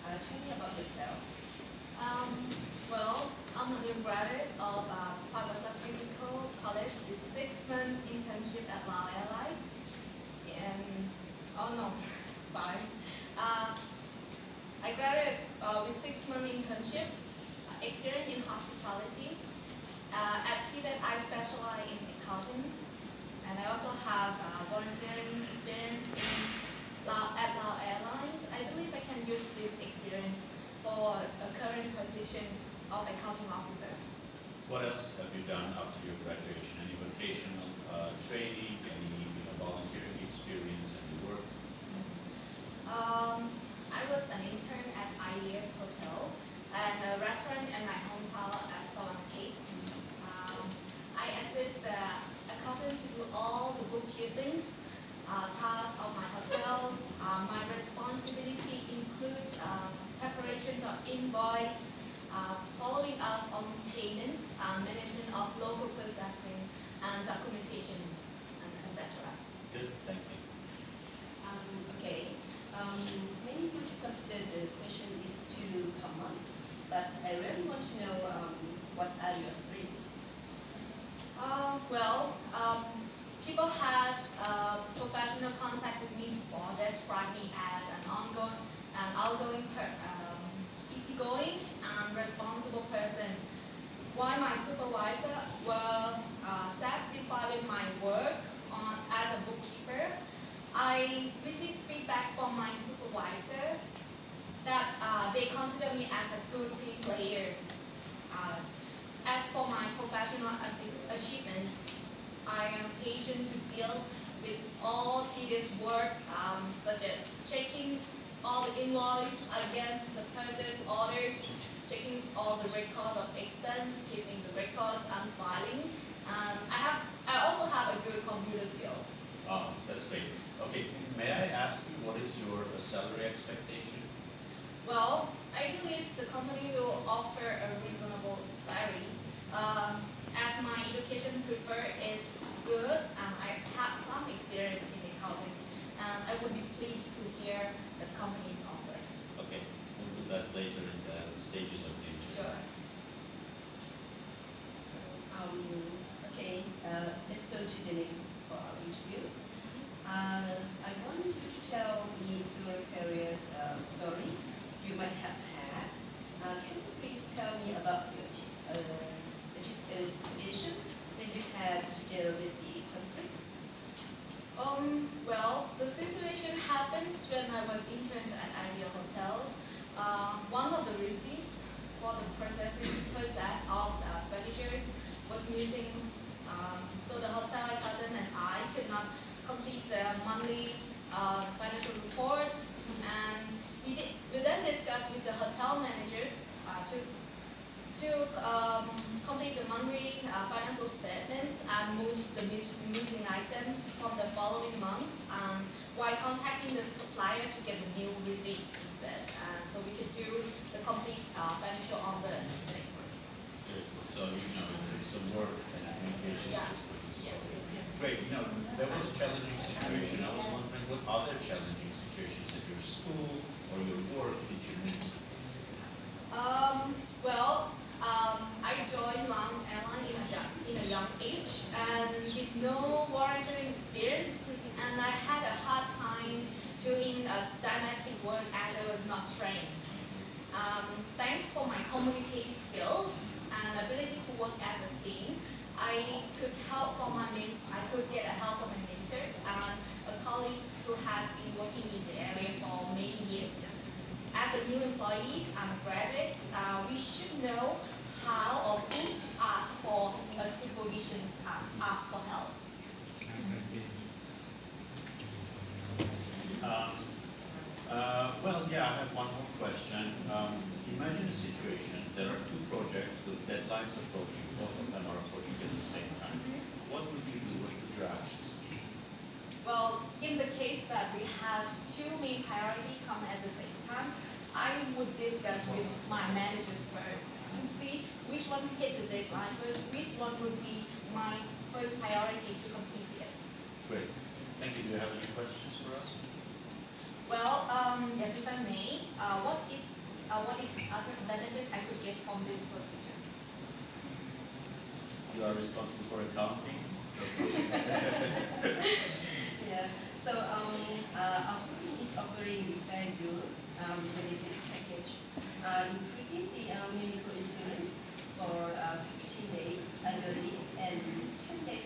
Tell me about yourself. Um, well, I'm a new graduate of Pagasa Technical College with 6 months internship at Lao Airline. And oh no, sorry. Uh, I graduated with 6 month internship experience in hospitality. At Tibet, I specialize in accounting, and I also have volunteering experience at Lao Airlines. I believe I can use this experience for current positions of accounting officer. What else have you done after your graduation? Any vocational training, any volunteering experience, any work? I was an intern at IES Hotel and a restaurant in my hometown at Solon Kate. I assist the accountant to do all the bookkeeping tasks of my hotel. My responsibility includes preparation of invoice, following up on payments, management of local processing, and documentations, and etc. Good, thank you. Okay. Many would consider the question is too common, but I really want to know what are your strengths? People have professional contact with me before. They describe me as an outgoing, easygoing, and responsible person. While my supervisor were satisfied with my work as a bookkeeper, I received feedback from my supervisor that they consider me as a good team player. Uh, as for my professional achievements, I am patient to deal with all tedious work, such as checking all the invoice against the purchase orders, checking all the record of expense, keeping the records and filing. I also have a good computer skills. Oh, that's great. Okay, may I ask you what is your salary expectation? Well, I believe the company will offer a reasonable salary. As my education prefer is good and I have some experience in accounting, and I would be pleased to hear the company's offer. Okay, we'll do that later in the stages of the interview. Sure. Okay, let's go to the next for our interview. I want you to tell me your career story you might have had. Can you please tell me about your situation when you had to deal with the conflicts? The situation happens when I was interned at Ideal Hotels. One of the receipts for the process of the furnitures was missing, so the hotel accountant and I could not complete the monthly financial reports, and we then discussed with the hotel managers to complete the monthly financial statements and move the missing items from the following months, while contacting the supplier to get the new receipts instead, and so we could do the complete financial on the next month. Good. So, some work and communication. Yes. Yes. Great. There was a challenging situation. I was wondering what other challenging situations at your school or your work did you meet? I joined Lang Airline in a young age and with no volunteering experience, and I had a hard time doing domestic work as I was not trained. Thanks for my communicative skills and ability to work as a team, I could get a help from my mentors and colleagues who has been working in the area for many years. As a new employees and graduates, we should know how or who to ask for supervision, ask for help. I have one more question. Imagine a situation, there are two projects with deadlines approaching, both of them are approaching at the same time. What would you do? What would your actions be? Well, in the case that we have two main priorities come at the same time, I would discuss with my managers first to see which one hit the deadline first, which one would be my first priority to complete it. Great. Thank you. Do you have any questions for us? Yes, if I may, what is the other benefit I could get from these positions? You are responsible for accounting, so Yeah. So our company is offering a very good benefits package, including the medical insurance for 15 days annually and 10 days